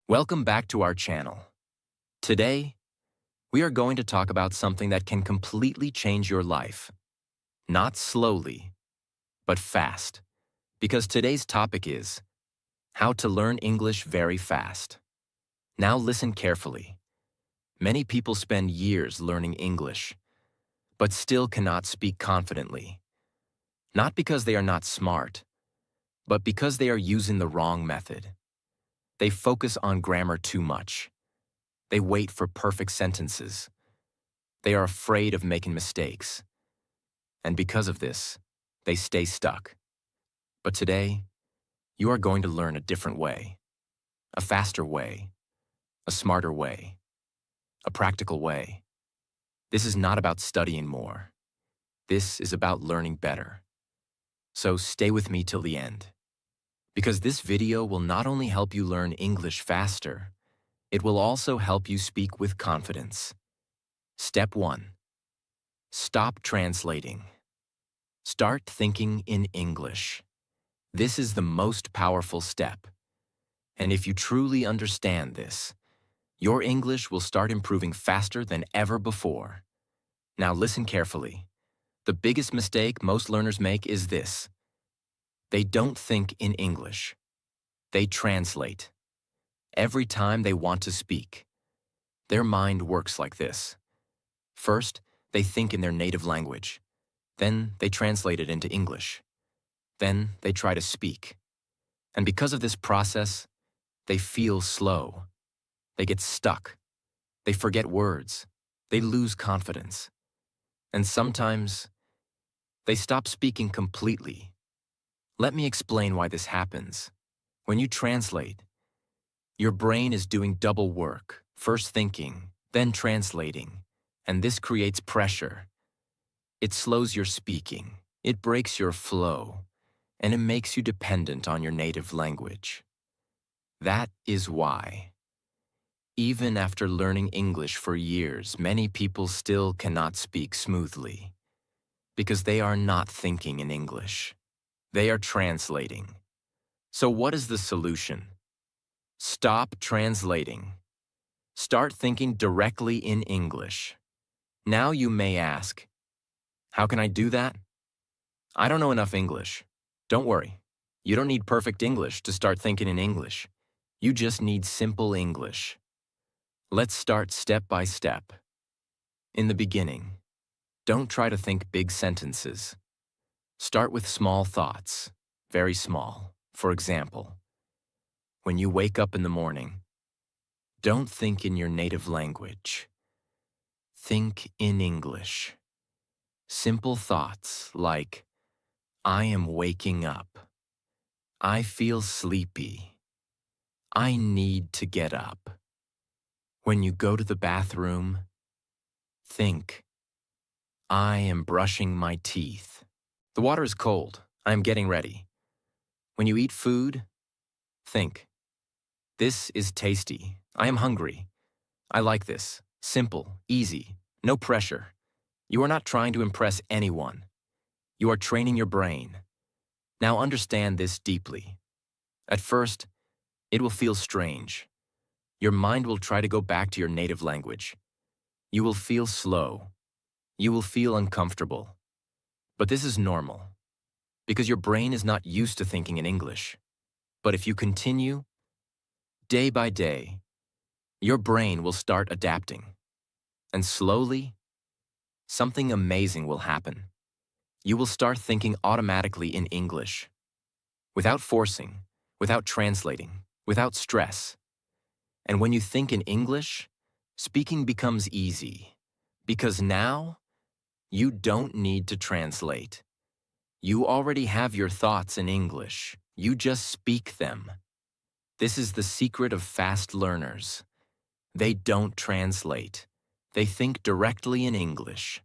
Welcome back to our channel. Today, we are going to talk about something that can completely change your life. Not slowly, but fast. Because today's topic is how to learn English very fast. Now listen carefully. Many people spend years learning English, but still cannot speak confidently. Not because they are not smart, but because they are using the wrong method. They focus on grammar too much. They wait for perfect sentences. They are afraid of making mistakes. And because of this, they stay stuck. But today, you are going to learn a different way, a faster way, a smarter way, a practical way. This is not about studying more. This is about learning better. So stay with me till the end. Because this video will not only help you learn English faster, it will also help you speak with confidence. Step 1. Stop translating. Start thinking in English. This is the most powerful step. And if you truly understand this, your English will start improving faster than ever before. Now listen carefully. The biggest mistake most learners make is this. They don't think in English. They translate. Every time they want to speak, their mind works like this. First, they think in their native language. Then they translate it into English. Then they try to speak. And because of this process, they feel slow. They get stuck. They forget words. They lose confidence. And sometimes, they stop speaking completely. Let me explain why this happens. When you translate, your brain is doing double work, first thinking, then translating, and this creates pressure. It slows your speaking, it breaks your flow, and it makes you dependent on your native language. That is why, even after learning English for years, many people still cannot speak smoothly, because they are not thinking in English. They are translating. So what is the solution? Stop translating. Start thinking directly in English. Now you may ask, how can I do that? I don't know enough English. Don't worry. You don't need perfect English to start thinking in English. You just need simple English. Let's start step by step. In the beginning, don't try to think big sentences. Start with small thoughts, very small. For example, when you wake up in the morning, don't think in your native language. Think in English. Simple thoughts like, I am waking up. I feel sleepy. I need to get up. When you go to the bathroom, think, I am brushing my teeth. The water is cold. I am getting ready. When you eat food, think, this is tasty. I am hungry. I like this. Simple, easy, no pressure. You are not trying to impress anyone. You are training your brain. Now understand this deeply. At first, it will feel strange. Your mind will try to go back to your native language. You will feel slow. You will feel uncomfortable. But this is normal, because your brain is not used to thinking in English. But if you continue, day by day, your brain will start adapting. And slowly, something amazing will happen. You will start thinking automatically in English, without forcing, without translating, without stress. And when you think in English, speaking becomes easy, because now you don't need to translate. You already have your thoughts in English. You just speak them. This is the secret of fast learners. They don't translate. They think directly in English.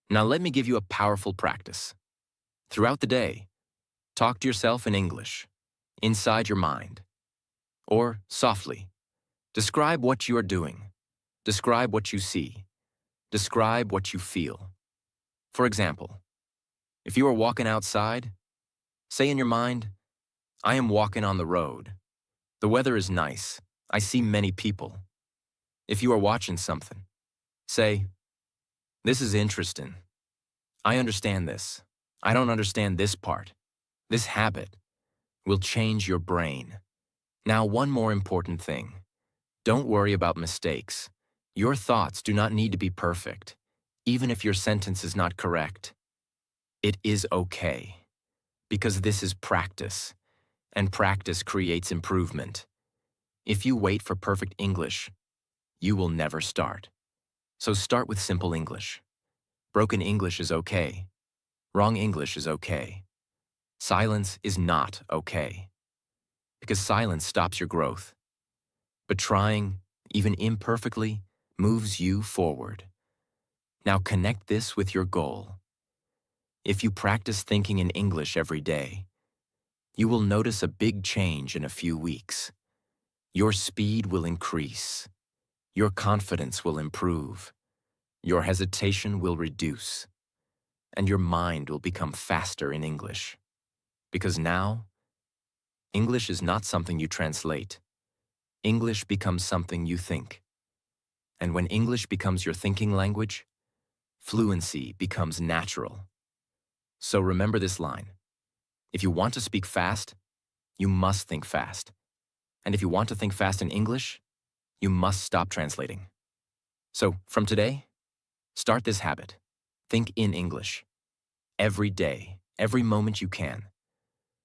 Now let me give you a powerful practice. Throughout the day, talk to yourself in English, inside your mind, or softly. Describe what you are doing. Describe what you see. Describe what you feel. For example, if you are walking outside, say in your mind, I am walking on the road. The weather is nice. I see many people. If you are watching something, say, "This is interesting. I understand this. I don't understand this part." This habit will change your brain. Now, one more important thing. Don't worry about mistakes. Your thoughts do not need to be perfect. Even if your sentence is not correct, it is okay. Because this is practice, and practice creates improvement. If you wait for perfect English, you will never start. So start with simple English. Broken English is okay. Wrong English is okay. Silence is not okay. Because silence stops your growth. But trying, even imperfectly, moves you forward. Now connect this with your goal. If you practice thinking in English every day, you will notice a big change in a few weeks. Your speed will increase. Your confidence will improve. Your hesitation will reduce. And your mind will become faster in English. Because now, English is not something you translate. English becomes something you think. And when English becomes your thinking language, fluency becomes natural. So remember this line. If you want to speak fast, you must think fast. And if you want to think fast in English, you must stop translating. So from today, start this habit. Think in English. Every day, every moment you can.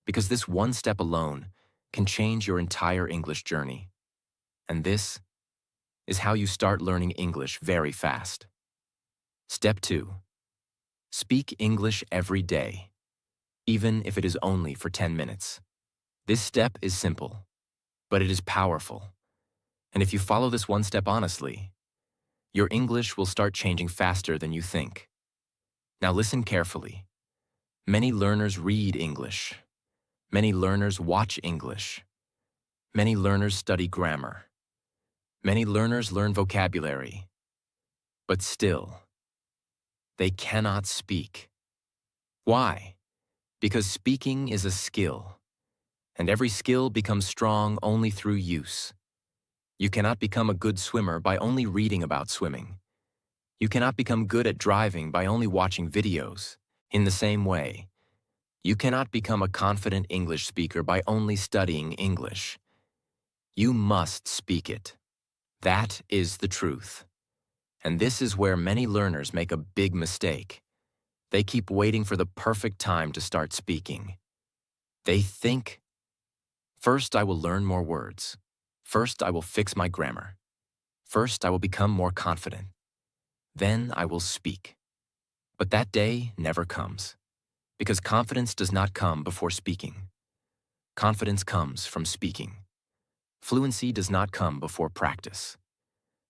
Because this one step alone can change your entire English journey. And this is how you start learning English very fast. Step 2. Speak English every day, even if it is only for 10 minutes. This step is simple, but it is powerful. And if you follow this one step honestly, your English will start changing faster than you think. Now listen carefully. Many learners read English. Many learners watch English. Many learners study grammar. Many learners learn vocabulary. But still, they cannot speak. Why? Because speaking is a skill, and every skill becomes strong only through use. You cannot become a good swimmer by only reading about swimming. You cannot become good at driving by only watching videos. In the same way, you cannot become a confident English speaker by only studying English. You must speak it. That is the truth. And this is where many learners make a big mistake. They keep waiting for the perfect time to start speaking. They think, first I will learn more words. First I will fix my grammar. First I will become more confident. Then I will speak. But that day never comes. Because confidence does not come before speaking. Confidence comes from speaking. Fluency does not come before practice.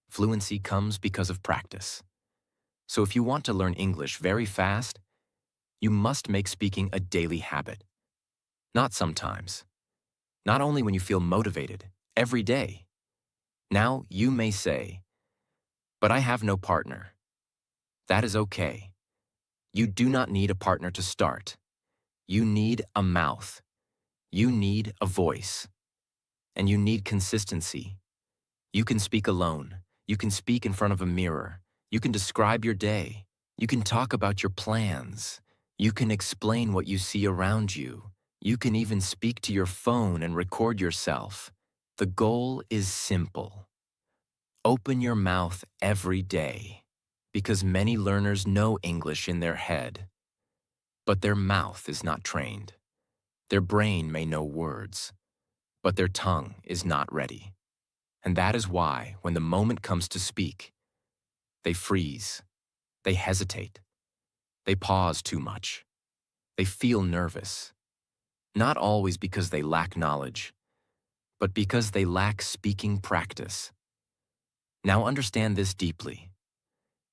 Fluency comes because of practice. So if you want to learn English very fast, you must make speaking a daily habit. Not sometimes. Not only when you feel motivated, every day. Now you may say, "But I have no partner." That is okay. You do not need a partner to start. You need a mouth. You need a voice. And you need consistency. You can speak alone. You can speak in front of a mirror. You can describe your day. You can talk about your plans. You can explain what you see around you. You can even speak to your phone and record yourself. The goal is simple. Open your mouth every day. Because many learners know English in their head, but their mouth is not trained. Their brain may know words, but their tongue is not ready. And that is why, when the moment comes to speak, they freeze, they hesitate, they pause too much, they feel nervous. Not always because they lack knowledge, but because they lack speaking practice. Now understand this deeply.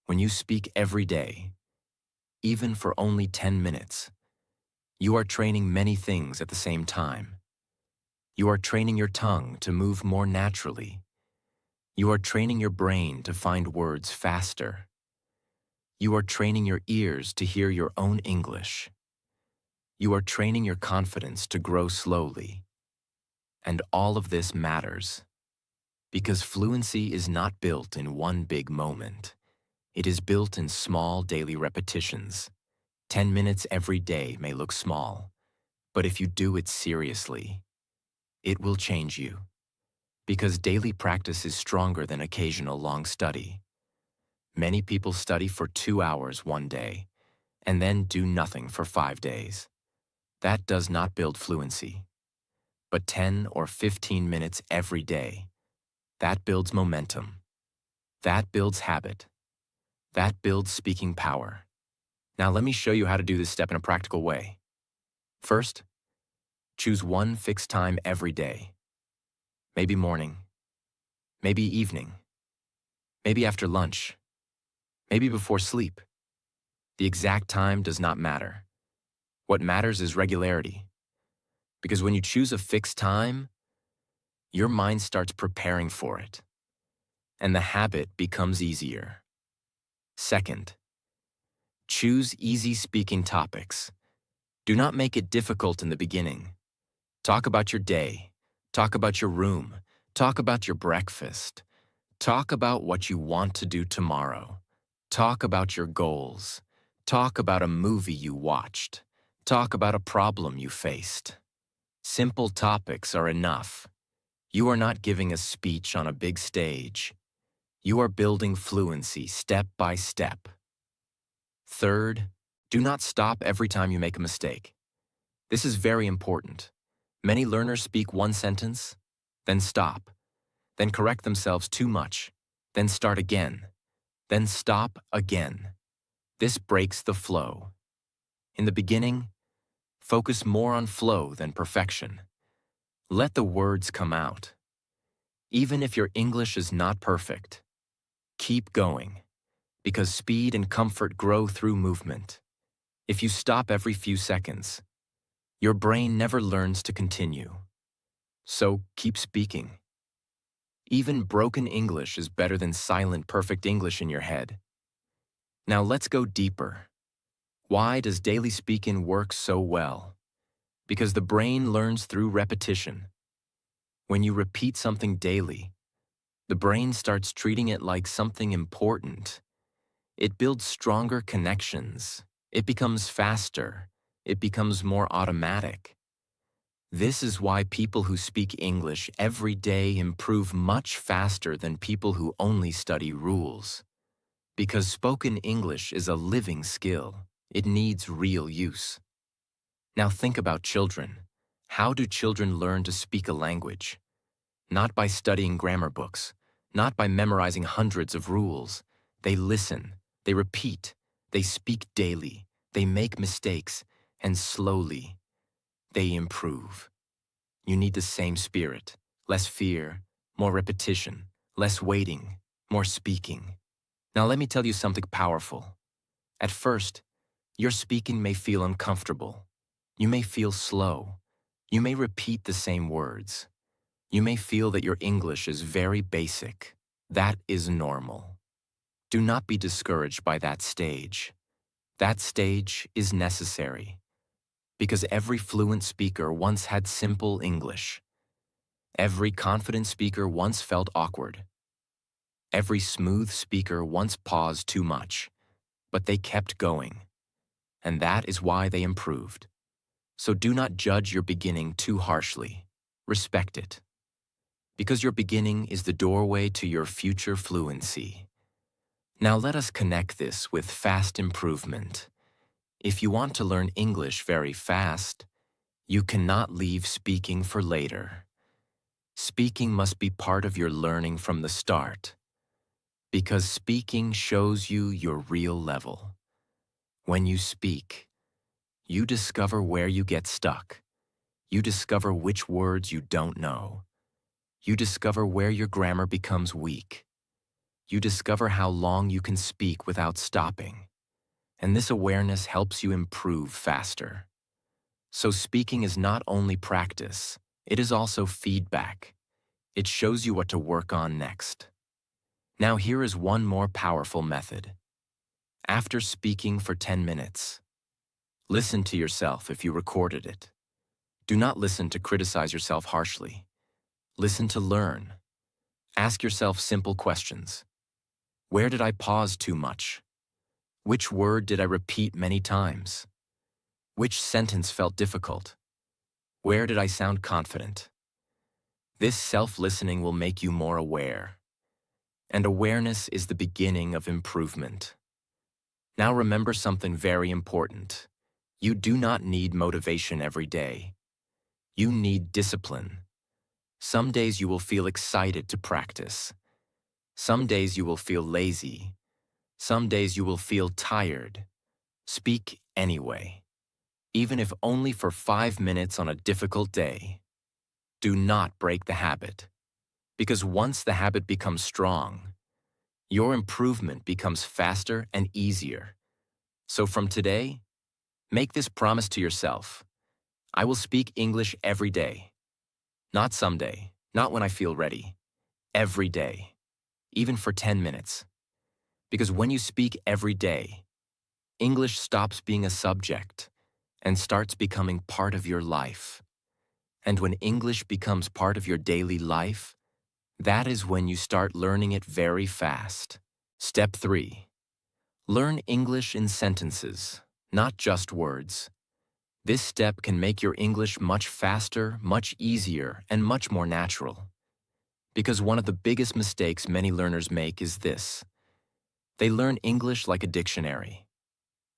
When you speak every day, even for only 10 minutes, you are training many things at the same time. You are training your tongue to move more naturally. You are training your brain to find words faster. You are training your ears to hear your own English. You are training your confidence to grow slowly. And all of this matters. Because fluency is not built in one big moment. It is built in small daily repetitions. 10 minutes every day may look small, but if you do it seriously, it will change you. Because daily practice is stronger than occasional long study. Many people study for 2 hours one day and then do nothing for 5 days. That does not build fluency. But 10 or 15 minutes every day, that builds momentum. That builds habit. That builds speaking power. Now let me show you how to do this step in a practical way. First, choose one fixed time every day. Maybe morning, maybe evening, maybe after lunch, maybe before sleep. The exact time does not matter. What matters is regularity. Because when you choose a fixed time, your mind starts preparing for it, and the habit becomes easier. Second, choose easy speaking topics. Do not make it difficult in the beginning. Talk about your day. Talk about your room. Talk about your breakfast. Talk about what you want to do tomorrow. Talk about your goals. Talk about a movie you watched. Talk about a problem you faced. Simple topics are enough. You are not giving a speech on a big stage. You are building fluency step by step. Third, do not stop every time you make a mistake. This is very important. Many learners speak one sentence, then stop, then correct themselves too much, then start again, then stop again. This breaks the flow. In the beginning, focus more on flow than perfection. Let the words come out. Even if your English is not perfect, keep going, because speed and comfort grow through movement. If you stop every few seconds, your brain never learns to continue. So keep speaking. Even broken English is better than silent, perfect English in your head. Now let's go deeper. Why does daily speaking work so well? Because the brain learns through repetition. When you repeat something daily, the brain starts treating it like something important. It builds stronger connections. It becomes faster. It becomes more automatic. This is why people who speak English every day improve much faster than people who only study rules. Because spoken English is a living skill. It needs real use. Now think about children. How do children learn to speak a language? Not by studying grammar books, not by memorizing hundreds of rules. They listen, they repeat, they speak daily, they make mistakes, and slowly, they improve. You need the same spirit, less fear, more repetition, less waiting, more speaking. Now let me tell you something powerful. At first, your speaking may feel uncomfortable. You may feel slow. You may repeat the same words. You may feel that your English is very basic. That is normal. Do not be discouraged by that stage. That stage is necessary. Because every fluent speaker once had simple English. Every confident speaker once felt awkward. Every smooth speaker once paused too much, but they kept going. And that is why they improved. So do not judge your beginning too harshly. Respect it. Because your beginning is the doorway to your future fluency. Now let us connect this with fast improvement. If you want to learn English very fast, you cannot leave speaking for later. Speaking must be part of your learning from the start. Because speaking shows you your real level. When you speak, you discover where you get stuck. You discover which words you don't know. You discover where your grammar becomes weak. You discover how long you can speak without stopping. And this awareness helps you improve faster. So speaking is not only practice, it is also feedback. It shows you what to work on next. Now here is one more powerful method. After speaking for 10 minutes, listen to yourself if you recorded it. Do not listen to criticize yourself harshly. Listen to learn. Ask yourself simple questions. Where did I pause too much? Which word did I repeat many times? Which sentence felt difficult? Where did I sound confident? This self-listening will make you more aware. And awareness is the beginning of improvement. Now remember something very important. You do not need motivation every day. You need discipline. Some days you will feel excited to practice. Some days you will feel lazy. Some days you will feel tired. Speak anyway, even if only for 5 minutes on a difficult day. Do not break the habit, because once the habit becomes strong, your improvement becomes faster and easier. So from today, make this promise to yourself. I will speak English every day. Not someday, not when I feel ready. Every day, even for 10 minutes. Because when you speak every day, English stops being a subject and starts becoming part of your life. And when English becomes part of your daily life, that is when you start learning it very fast. Step 3. Learn English in sentences, not just words. This step can make your English much faster, much easier, and much more natural. Because one of the biggest mistakes many learners make is this. They learn English like a dictionary.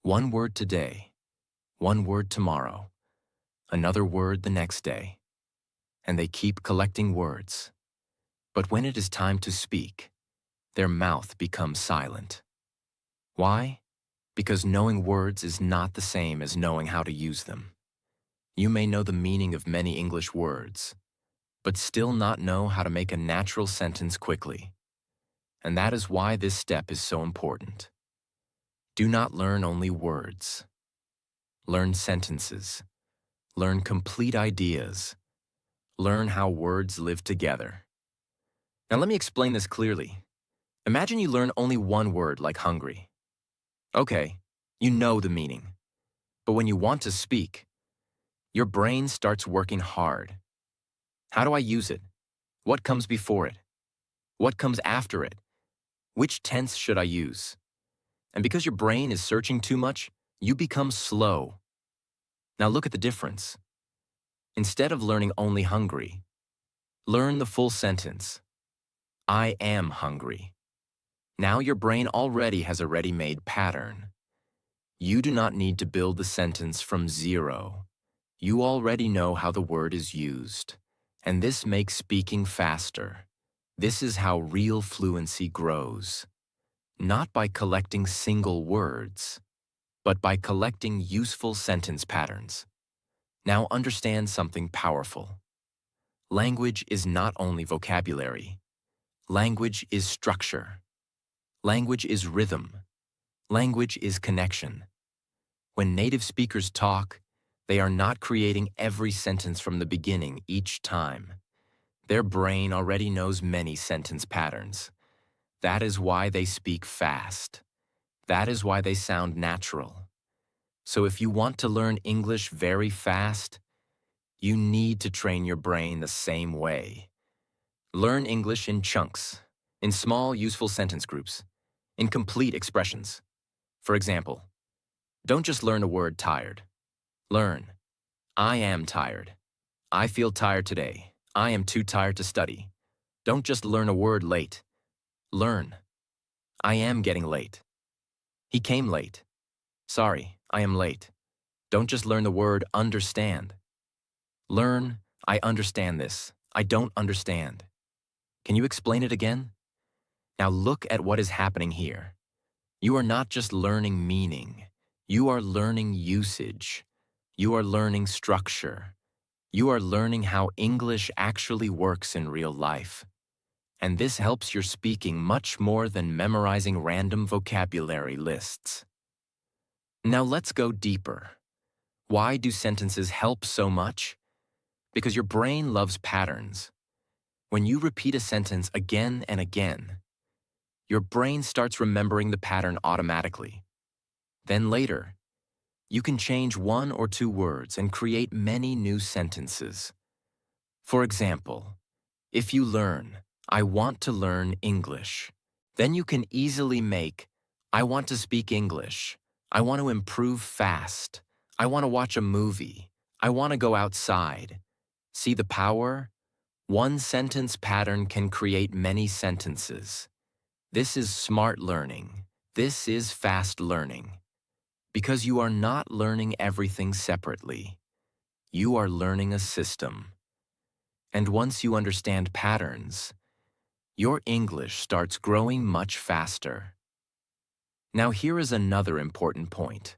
One word today, one word tomorrow, another word the next day. And they keep collecting words. But when it is time to speak, their mouth becomes silent. Why? Because knowing words is not the same as knowing how to use them. You may know the meaning of many English words, but still not know how to make a natural sentence quickly. And that is why this step is so important. Do not learn only words. Learn sentences. Learn complete ideas. Learn how words live together. Now let me explain this clearly. Imagine you learn only one word like hungry. Okay, you know the meaning. But when you want to speak, your brain starts working hard. How do I use it? What comes before it? What comes after it? Which tense should I use? And because your brain is searching too much, you become slow. Now look at the difference. Instead of learning only hungry, learn the full sentence. I am hungry. Now your brain already has a ready-made pattern. You do not need to build the sentence from zero. You already know how the word is used. And this makes speaking faster. This is how real fluency grows. Not by collecting single words, but by collecting useful sentence patterns. Now understand something powerful. Language is not only vocabulary. Language is structure. Language is rhythm. Language is connection. When native speakers talk, they are not creating every sentence from the beginning each time. Their brain already knows many sentence patterns. That is why they speak fast. That is why they sound natural. So if you want to learn English very fast, you need to train your brain the same way. Learn English in chunks, in small, useful sentence groups, in complete expressions. For example, don't just learn the word tired. Learn, I am tired. I feel tired today. I am too tired to study. Don't just learn a word late. Learn, I am getting late. He came late. Sorry, I am late. Don't just learn the word understand. Learn, I understand this. I don't understand. Can you explain it again? Now look at what is happening here. You are not just learning meaning. You are learning usage. You are learning structure. You are learning how English actually works in real life. And this helps your speaking much more than memorizing random vocabulary lists. Now let's go deeper. Why do sentences help so much? Because your brain loves patterns. When you repeat a sentence again and again, your brain starts remembering the pattern automatically. Then later, you can change one or two words and create many new sentences. For example, if you learn, I want to learn English. Then you can easily make, I want to speak English. I want to improve fast. I want to watch a movie. I want to go outside. See the power? One sentence pattern can create many sentences. This is smart learning. This is fast learning. Because you are not learning everything separately. You are learning a system. And once you understand patterns, your English starts growing much faster. Now here is another important point.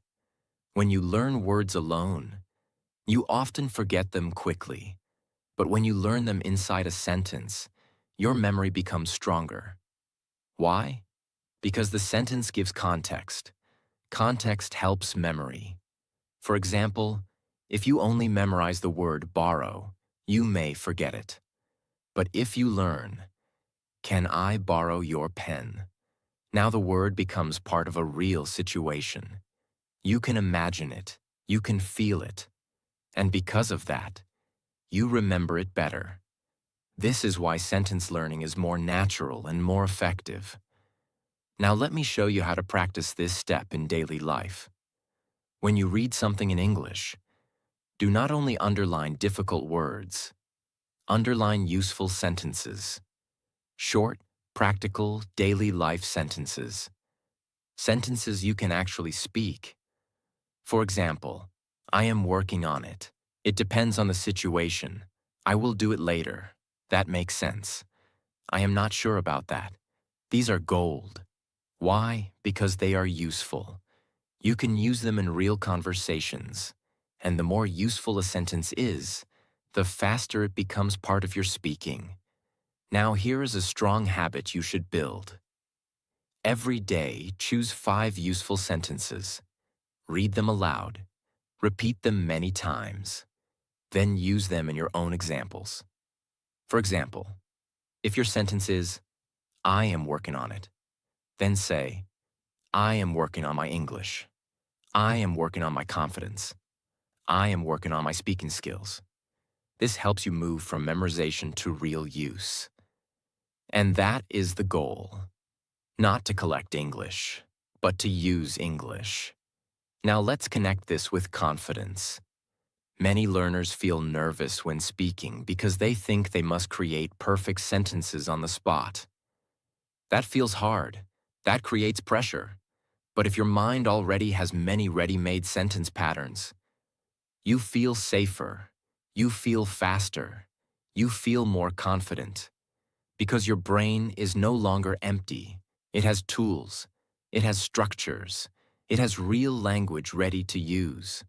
When you learn words alone, you often forget them quickly. But when you learn them inside a sentence, your memory becomes stronger. Why? Because the sentence gives context. Context helps memory. For example, if you only memorize the word borrow, you may forget it. But if you learn, can I borrow your pen? Now the word becomes part of a real situation. You can imagine it, you can feel it, and because of that, you remember it better. This is why sentence learning is more natural and more effective. Now let me show you how to practice this step in daily life. When you read something in English, do not only underline difficult words, underline useful sentences. Short, practical, daily life sentences. Sentences you can actually speak. For example, I am working on it. It depends on the situation. I will do it later. That makes sense. I am not sure about that. These are gold. Why? Because they are useful. You can use them in real conversations. And the more useful a sentence is, the faster it becomes part of your speaking. Now here is a strong habit you should build. Every day, choose 5 useful sentences. Read them aloud. Repeat them many times. Then use them in your own examples. For example, if your sentence is, I am working on it, then say, I am working on my English. I am working on my confidence. I am working on my speaking skills. This helps you move from memorization to real use. And that is the goal. Not to collect English, but to use English. Now let's connect this with confidence. Many learners feel nervous when speaking because they think they must create perfect sentences on the spot. That feels hard. That creates pressure. But if your mind already has many ready-made sentence patterns, you feel safer, you feel faster, you feel more confident. Because your brain is no longer empty. It has tools, it has structures, it has real language ready to use.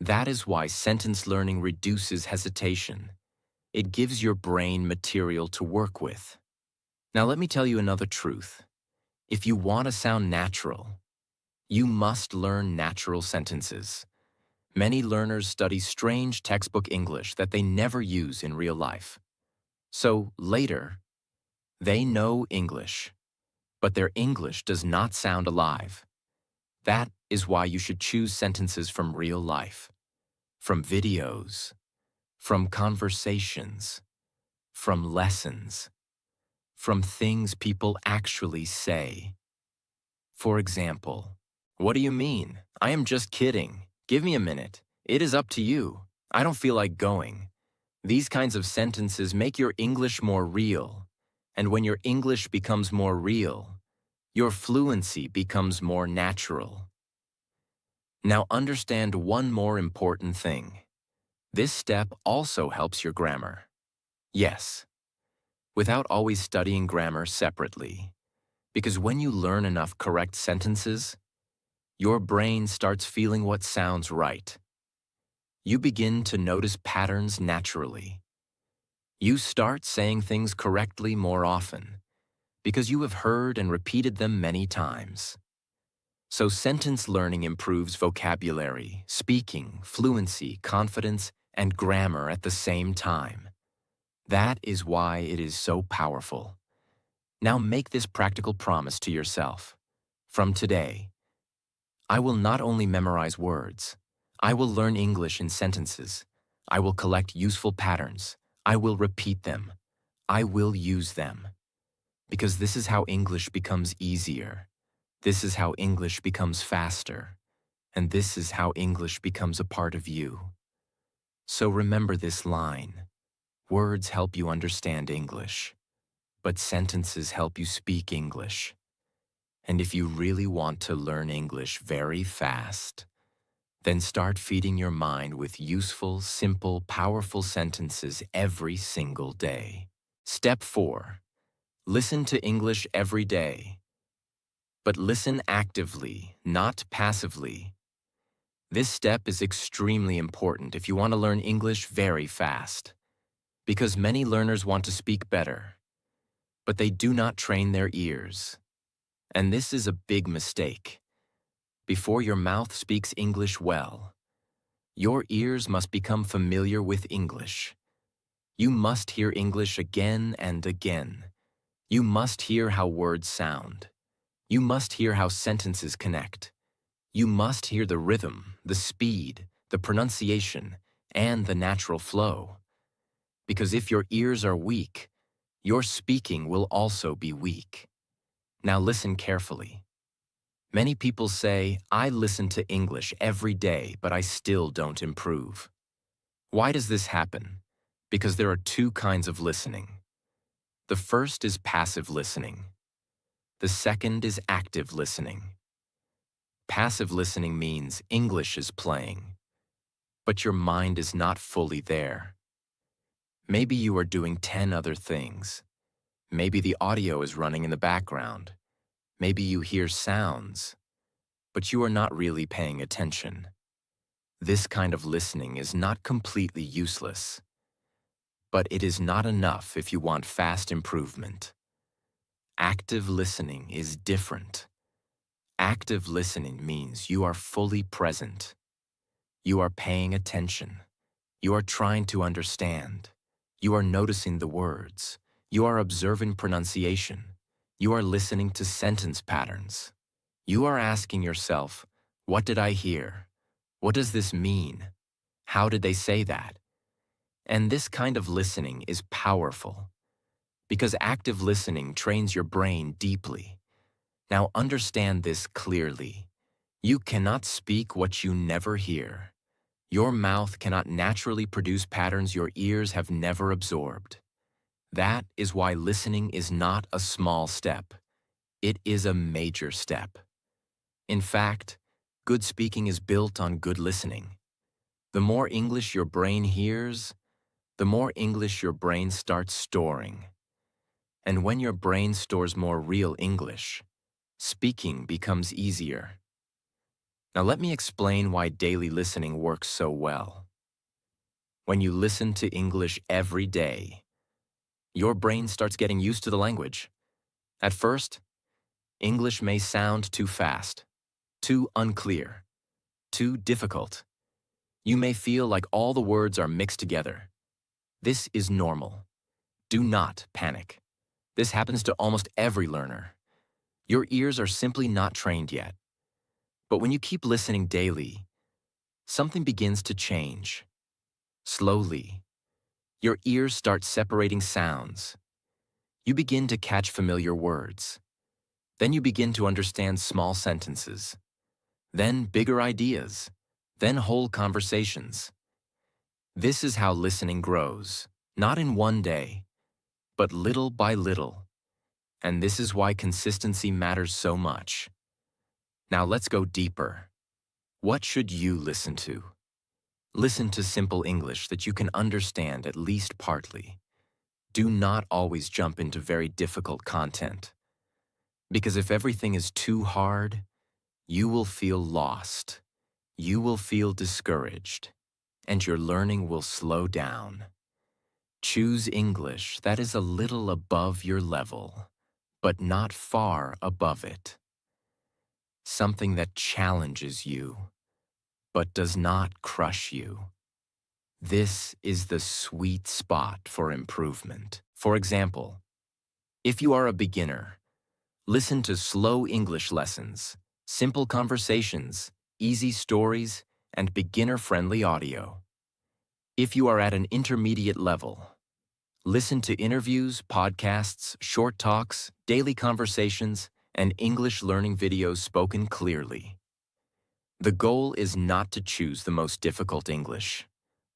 That is why sentence learning reduces hesitation. It gives your brain material to work with. Now let me tell you another truth. If you want to sound natural, you must learn natural sentences. Many learners study strange textbook English that they never use in real life. So later, they know English, but their English does not sound alive. That is why you should choose sentences from real life, from videos, from conversations, from lessons, from things people actually say. For example, what do you mean? I am just kidding. Give me a minute. It is up to you. I don't feel like going. These kinds of sentences make your English more real. And when your English becomes more real, your fluency becomes more natural. Now understand one more important thing. This step also helps your grammar. Yes, without always studying grammar separately. Because when you learn enough correct sentences, your brain starts feeling what sounds right. You begin to notice patterns naturally. You start saying things correctly more often because you have heard and repeated them many times. So sentence learning improves vocabulary, speaking, fluency, confidence, and grammar at the same time. That is why it is so powerful. Now make this practical promise to yourself. From today, I will not only memorize words, I will learn English in sentences. I will collect useful patterns. I will repeat them. I will use them. Because this is how English becomes easier. This is how English becomes faster. And this is how English becomes a part of you. So remember this line. Words help you understand English, but sentences help you speak English. And if you really want to learn English very fast, then start feeding your mind with useful, simple, powerful sentences every single day. Step 4. Listen to English every day. But listen actively, not passively. This step is extremely important if you want to learn English very fast. Because many learners want to speak better, but they do not train their ears. And this is a big mistake. Before your mouth speaks English well, your ears must become familiar with English. You must hear English again and again. You must hear how words sound. You must hear how sentences connect. You must hear the rhythm, the speed, the pronunciation, and the natural flow. Because if your ears are weak, your speaking will also be weak. Now listen carefully. Many people say, I listen to English every day, but I still don't improve. Why does this happen? Because there are two kinds of listening. The first is passive listening. The second is active listening. Passive listening means English is playing, but your mind is not fully there. Maybe you are doing 10 other things. Maybe the audio is running in the background. Maybe you hear sounds, but you are not really paying attention. This kind of listening is not completely useless, but it is not enough if you want fast improvement. Active listening is different. Active listening means you are fully present. You are paying attention. You are trying to understand. You are noticing the words. You are observing pronunciation. You are listening to sentence patterns. You are asking yourself, what did I hear? What does this mean? How did they say that? And this kind of listening is powerful because active listening trains your brain deeply. Now understand this clearly. You cannot speak what you never hear. Your mouth cannot naturally produce patterns your ears have never absorbed. That is why listening is not a small step. It is a major step. In fact, good speaking is built on good listening. The more English your brain hears, the more English your brain starts storing. And when your brain stores more real English, speaking becomes easier. Now let me explain why daily listening works so well. When you listen to English every day, your brain starts getting used to the language. At first, English may sound too fast, too unclear, too difficult. You may feel like all the words are mixed together. This is normal. Do not panic. This happens to almost every learner. Your ears are simply not trained yet. But when you keep listening daily, something begins to change. Slowly, your ears start separating sounds. You begin to catch familiar words. Then you begin to understand small sentences. Then bigger ideas. Then whole conversations. This is how listening grows, not in one day, but little by little. And this is why consistency matters so much. Now let's go deeper. What should you listen to? Listen to simple English that you can understand at least partly. Do not always jump into very difficult content. Because if everything is too hard, you will feel lost. You will feel discouraged. And your learning will slow down. Choose English that is a little above your level, but not far above it. Something that challenges you, but does not crush you. This is the sweet spot for improvement. For example, if you are a beginner, listen to slow English lessons, simple conversations, easy stories, and beginner-friendly audio. If you are at an intermediate level, Listen to interviews, podcasts, short talks, daily conversations, and English learning videos spoken clearly. The goal is not to choose the most difficult English.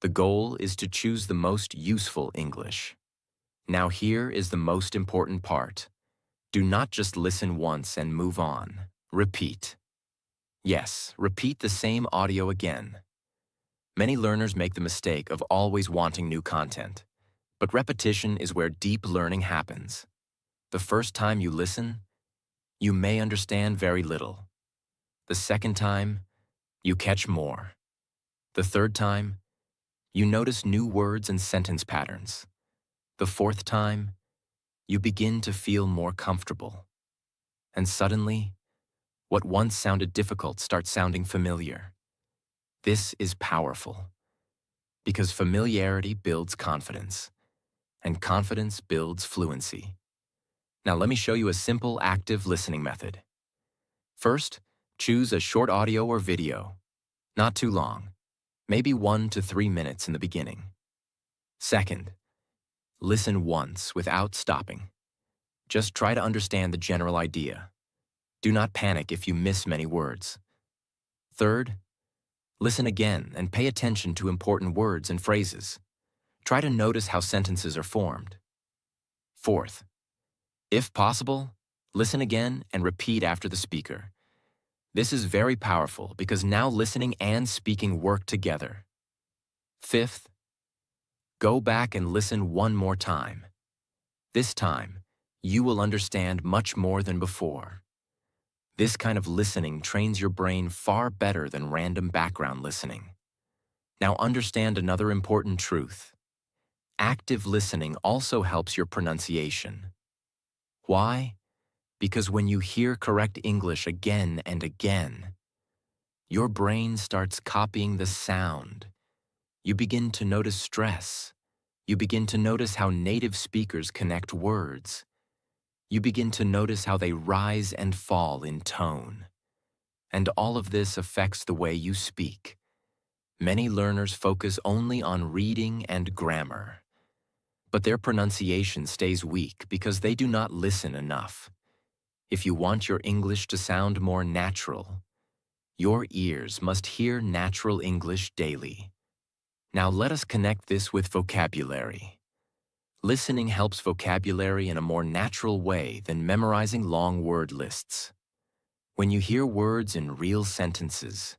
The goal is to choose the most useful English. Now here is the most important part. Do not just listen once and move on. Repeat. Yes, repeat the same audio again. Many learners make the mistake of always wanting new content, but repetition is where deep learning happens. The first time you listen, you may understand very little. The second time, you catch more. The third time, you notice new words and sentence patterns. The fourth time, you begin to feel more comfortable. And suddenly, what once sounded difficult starts sounding familiar. This is powerful, because familiarity builds confidence, and confidence builds fluency. Now let me show you a simple active listening method. First, choose a short audio or video, not too long, maybe 1 to 3 minutes in the beginning. Second, listen once without stopping. Just try to understand the general idea. Do not panic if you miss many words. Third, listen again and pay attention to important words and phrases. Try to notice how sentences are formed. Fourth, if possible, listen again and repeat after the speaker. This is very powerful because now listening and speaking work together. Fifth, go back and listen one more time. This time, you will understand much more than before. This kind of listening trains your brain far better than random background listening. Now understand another important truth. Active listening also helps your pronunciation. Why? Because when you hear correct English again and again, your brain starts copying the sound. You begin to notice stress. You begin to notice how native speakers connect words. You begin to notice how they rise and fall in tone. And all of this affects the way you speak. Many learners focus only on reading and grammar, but their pronunciation stays weak because they do not listen enough. If you want your English to sound more natural, your ears must hear natural English daily. Now let us connect this with vocabulary. Listening helps vocabulary in a more natural way than memorizing long word lists. When you hear words in real sentences,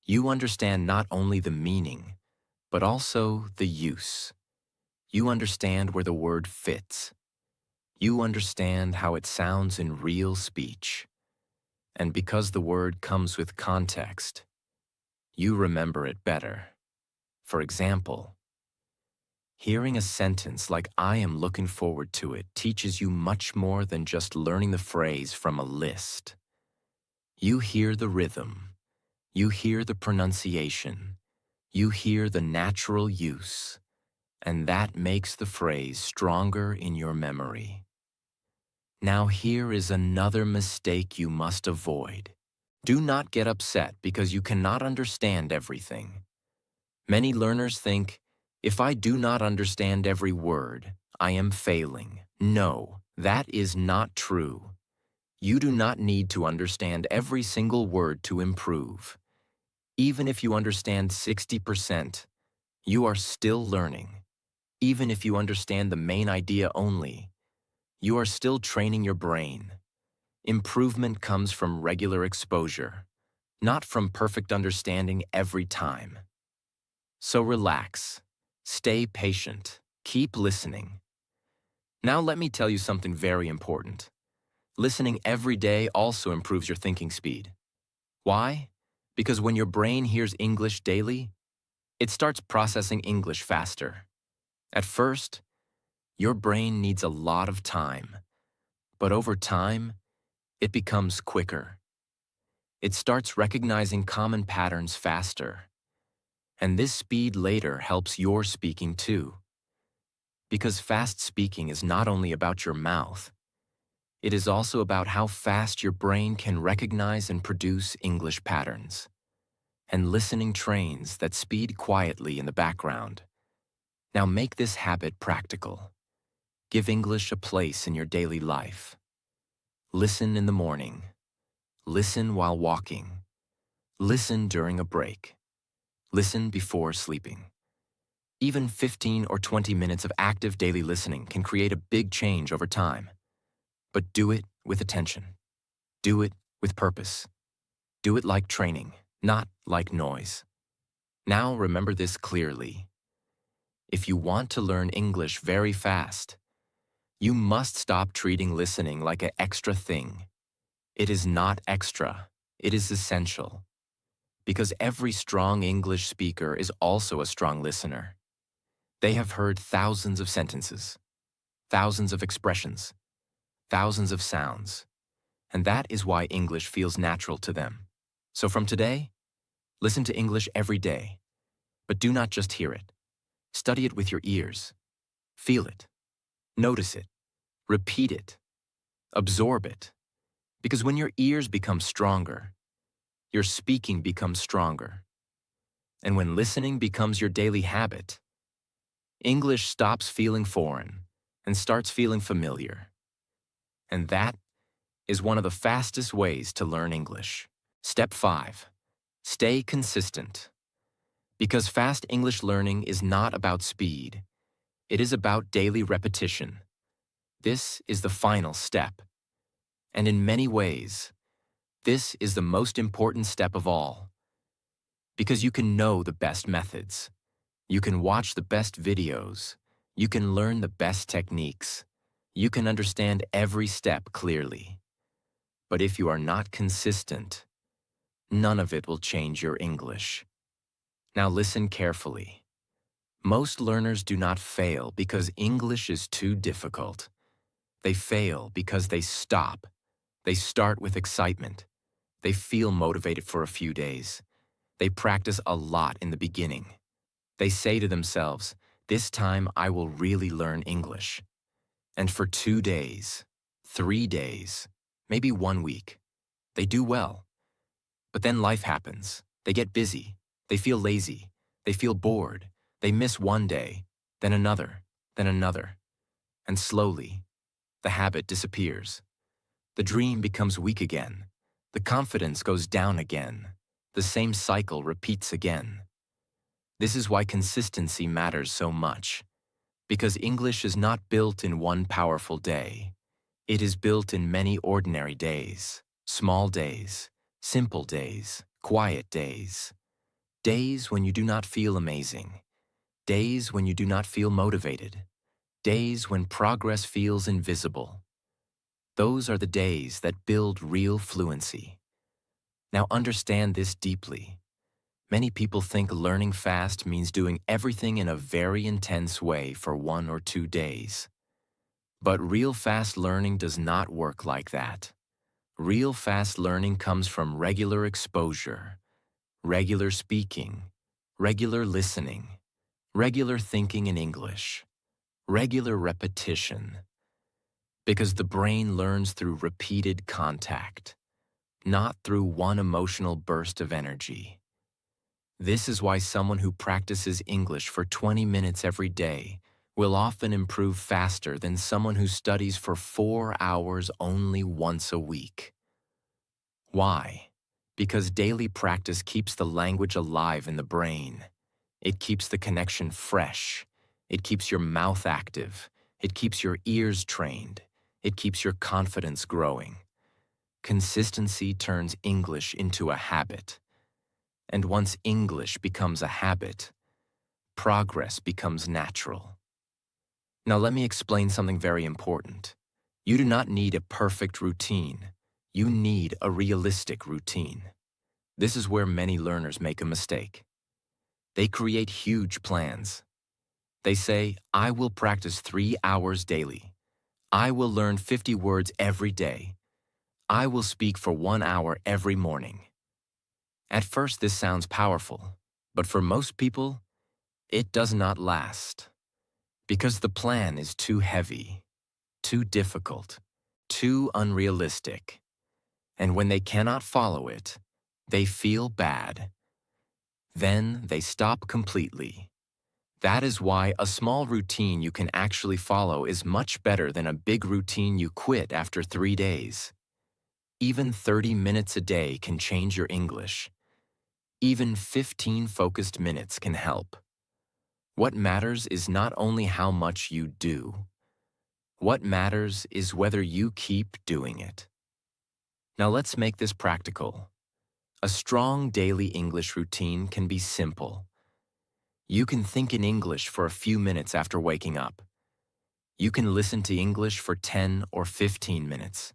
you understand not only the meaning, but also the use. You understand where the word fits. You understand how it sounds in real speech. And because the word comes with context, you remember it better. For example, hearing a sentence like "I am looking forward to it" teaches you much more than just learning the phrase from a list. You hear the rhythm. You hear the pronunciation. You hear the natural use. And that makes the phrase stronger in your memory. Now here is another mistake you must avoid. Do not get upset because you cannot understand everything. Many learners think, if I do not understand every word, I am failing. No, that is not true. You do not need to understand every single word to improve. Even if you understand 60%, you are still learning. Even if you understand the main idea only, you are still training your brain. Improvement comes from regular exposure, not from perfect understanding every time. So relax, stay patient, keep listening. Now let me tell you something very important. Listening every day also improves your thinking speed. Why? Because when your brain hears English daily, it starts processing English faster. At first, your brain needs a lot of time, but over time, it becomes quicker. It starts recognizing common patterns faster, and this speed later helps your speaking too. Because fast speaking is not only about your mouth, it is also about how fast your brain can recognize and produce English patterns. And listening trains that speed quietly in the background. Now make this habit practical. Give English a place in your daily life. Listen in the morning. Listen while walking. Listen during a break. Listen before sleeping. Even 15 or 20 minutes of active daily listening can create a big change over time. But do it with attention. Do it with purpose. Do it like training, not like noise. Now remember this clearly. If you want to learn English very fast, you must stop treating listening like an extra thing. It is not extra, it is essential. Because every strong English speaker is also a strong listener. They have heard thousands of sentences, thousands of expressions, thousands of sounds, and that is why English feels natural to them. So from today, listen to English every day, but do not just hear it. Study it with your ears. Feel it. Notice it. Repeat it. Absorb it. Because when your ears become stronger, your speaking becomes stronger. And when listening becomes your daily habit, English stops feeling foreign and starts feeling familiar. And that is one of the fastest ways to learn English. Step 5. Stay consistent. Because fast English learning is not about speed. It is about daily repetition. This is the final step. And in many ways, this is the most important step of all. Because you can know the best methods. You can watch the best videos. You can learn the best techniques. You can understand every step clearly. But if you are not consistent, none of it will change your English. Now listen carefully. Most learners do not fail because English is too difficult. They fail because they stop. They start with excitement. They feel motivated for a few days. They practice a lot in the beginning. They say to themselves, "This time I will really learn English." And for 2 days, 3 days, maybe 1 week, they do well. But then life happens. They get busy. They feel lazy. They feel bored. They miss one day, then another, then another. And slowly, the habit disappears. The dream becomes weak again. The confidence goes down again. The same cycle repeats again. This is why consistency matters so much. Because English is not built in one powerful day. It is built in many ordinary days, small days, simple days, quiet days. Days when you do not feel amazing. Days when you do not feel motivated. Days when progress feels invisible. Those are the days that build real fluency. Now understand this deeply. Many people think learning fast means doing everything in a very intense way for 1 or 2 days. But real fast learning does not work like that. Real fast learning comes from regular exposure, regular speaking, regular listening, regular thinking in English, regular repetition. Because the brain learns through repeated contact, not through one emotional burst of energy. This is why someone who practices English for 20 minutes every day will often improve faster than someone who studies for 4 hours only once a week. Why? Because daily practice keeps the language alive in the brain. It keeps the connection fresh. It keeps your mouth active. It keeps your ears trained. It keeps your confidence growing. Consistency turns English into a habit. And once English becomes a habit, progress becomes natural. Now let me explain something very important. You do not need a perfect routine. You need a realistic routine. This is where many learners make a mistake. They create huge plans. They say, "I will practice 3 hours daily. I will learn 50 words every day. I will speak for 1 hour every morning." At first, this sounds powerful, but for most people, it does not last. Because the plan is too heavy, too difficult, too unrealistic. And when they cannot follow it, they feel bad. Then they stop completely. That is why a small routine you can actually follow is much better than a big routine you quit after 3 days. Even 30 minutes a day can change your English. Even 15 focused minutes can help. What matters is not only how much you do. What matters is whether you keep doing it. Now let's make this practical. A strong daily English routine can be simple. You can think in English for a few minutes after waking up. You can listen to English for 10 or 15 minutes.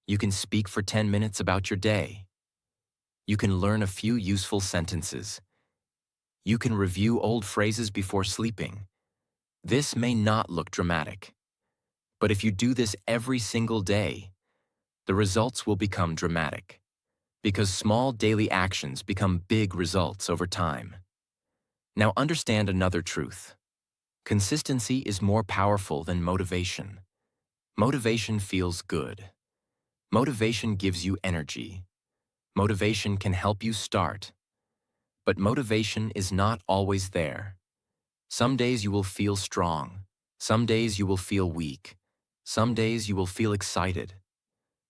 You can speak for 10 minutes about your day. You can learn a few useful sentences. You can review old phrases before sleeping. This may not look dramatic, but if you do this every single day, the results will become dramatic, because small daily actions become big results over time. Now understand another truth. Consistency is more powerful than motivation. Motivation feels good. Motivation gives you energy. Motivation can help you start. But motivation is not always there. Some days you will feel strong. Some days you will feel weak. Some days you will feel excited.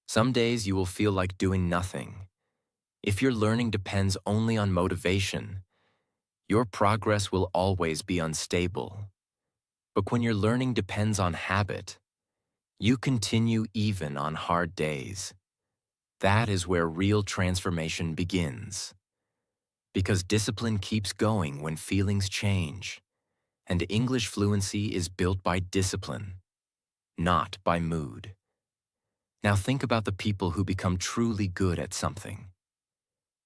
Some days you will feel like doing nothing. If your learning depends only on motivation, your progress will always be unstable. But when your learning depends on habit, you continue even on hard days. That is where real transformation begins. Because discipline keeps going when feelings change, and English fluency is built by discipline, not by mood. Now think about the people who become truly good at something.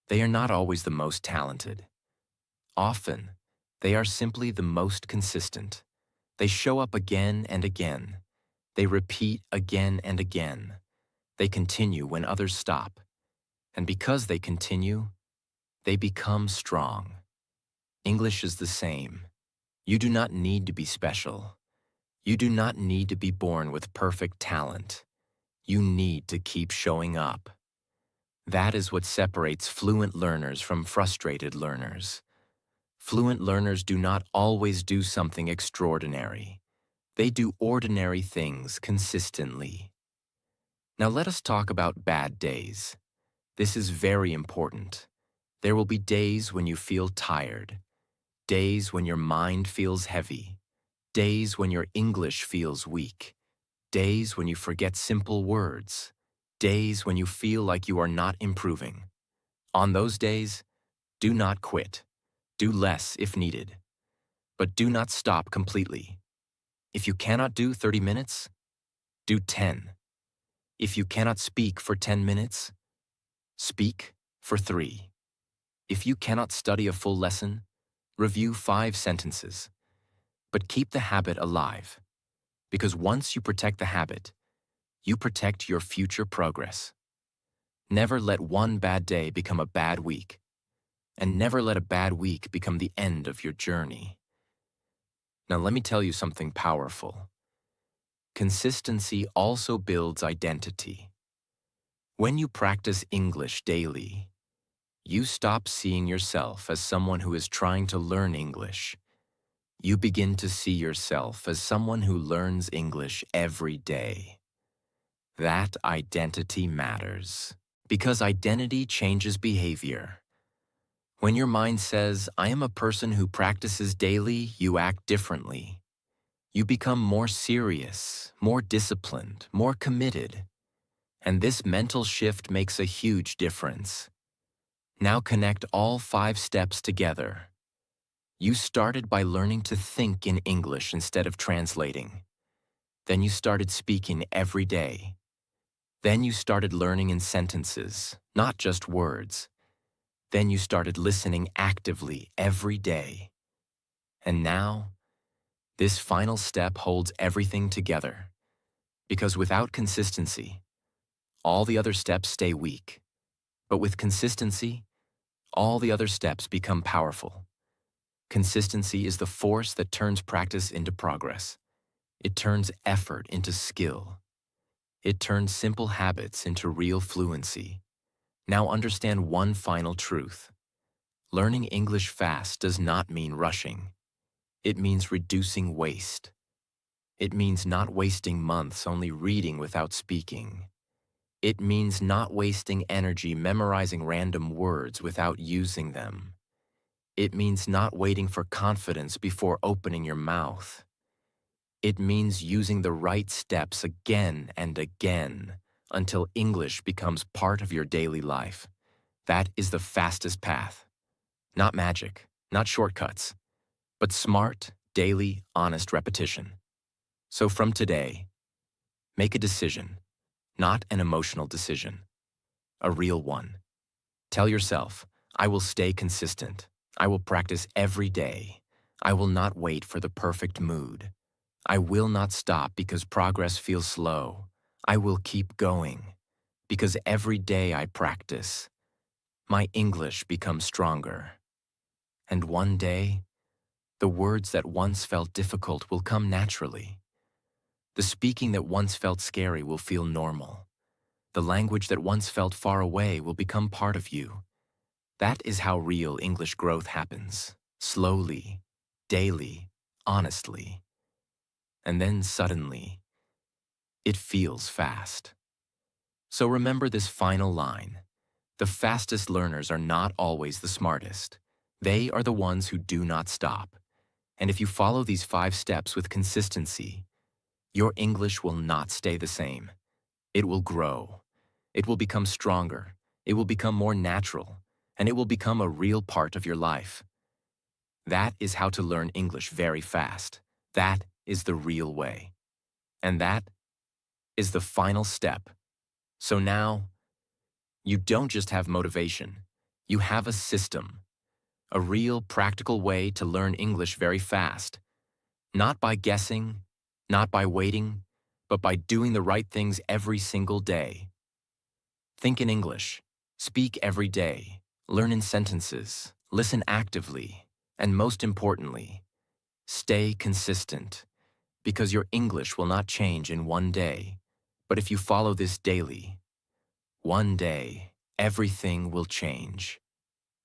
They are not always the most talented. Often, they are simply the most consistent. They show up again and again. They repeat again and again. They continue when others stop. And because they continue, they become strong. English is the same. You do not need to be special. You do not need to be born with perfect talent. You need to keep showing up. That is what separates fluent learners from frustrated learners. Fluent learners do not always do something extraordinary. They do ordinary things consistently. Now let us talk about bad days. This is very important. There will be days when you feel tired, days when your mind feels heavy, days when your English feels weak, days when you forget simple words, days when you feel like you are not improving. On those days, do not quit. Do less if needed. But do not stop completely. If you cannot do 30 minutes, do 10. If you cannot speak for 10 minutes, speak for 3. If you cannot study a full lesson, review 5 sentences. But keep the habit alive, because once you protect the habit, you protect your future progress. Never let one bad day become a bad week, and never let a bad week become the end of your journey. Now let me tell you something powerful. Consistency also builds identity. When you practice English daily, you stop seeing yourself as someone who is trying to learn English. You begin to see yourself as someone who learns English every day. That identity matters, because identity changes behavior. When your mind says, "I am a person who practices daily," you act differently. You become more serious, more disciplined, more committed. And this mental shift makes a huge difference. Now connect all 5 steps together. You started by learning to think in English instead of translating. Then you started speaking every day. Then you started learning in sentences, not just words. Then you started listening actively every day. And now, this final step holds everything together. Because without consistency, all the other steps stay weak. But with consistency, all the other steps become powerful. Consistency is the force that turns practice into progress. It turns effort into skill. It turns simple habits into real fluency. Now understand one final truth. Learning English fast does not mean rushing. It means reducing waste. It means not wasting months only reading without speaking. It means not wasting energy memorizing random words without using them. It means not waiting for confidence before opening your mouth. It means using the right steps again and again until English becomes part of your daily life. That is the fastest path. Not magic, not shortcuts, but smart, daily, honest repetition. So from today, make a decision, not an emotional decision, a real one. Tell yourself, I will stay consistent. I will practice every day. I will not wait for the perfect mood. I will not stop because progress feels slow. I will keep going because every day I practice, my English becomes stronger. And one day, the words that once felt difficult will come naturally. The speaking that once felt scary will feel normal. The language that once felt far away will become part of you. That is how real English growth happens. Slowly, daily, honestly. And then suddenly, it feels fast. So remember this final line. The fastest learners are not always the smartest. They are the ones who do not stop. And if you follow these 5 steps with consistency, your English will not stay the same. It will grow. It will become stronger. It will become more natural. And it will become a real part of your life. That is how to learn English very fast. That is the real way. And that is the final step. So now, you don't just have motivation. You have a system. A real practical way to learn English very fast. Not by guessing, not by waiting, but by doing the right things every single day. Think in English. Speak every day. Learn in sentences. Listen actively. And most importantly, stay consistent. Because your English will not change in one day. But if you follow this daily, one day, everything will change.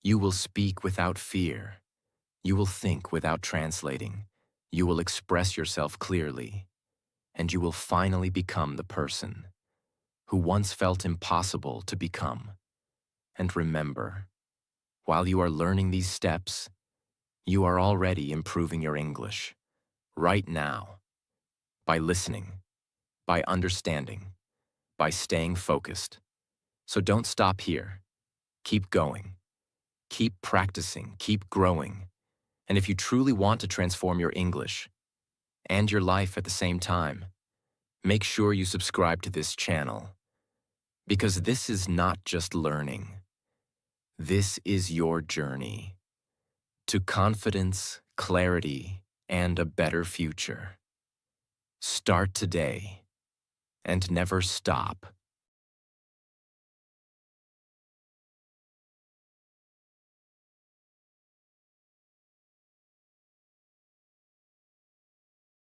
You will speak without fear. You will think without translating. You will express yourself clearly. And you will finally become the person who once felt impossible to become. And remember, while you are learning these steps, you are already improving your English. Right now. By listening. By understanding. By staying focused. So don't stop here. Keep going. Keep practicing. Keep growing. And if you truly want to transform your English and your life at the same time, make sure you subscribe to this channel. Because this is not just learning. This is your journey to confidence, clarity, and a better future. Start today and never stop.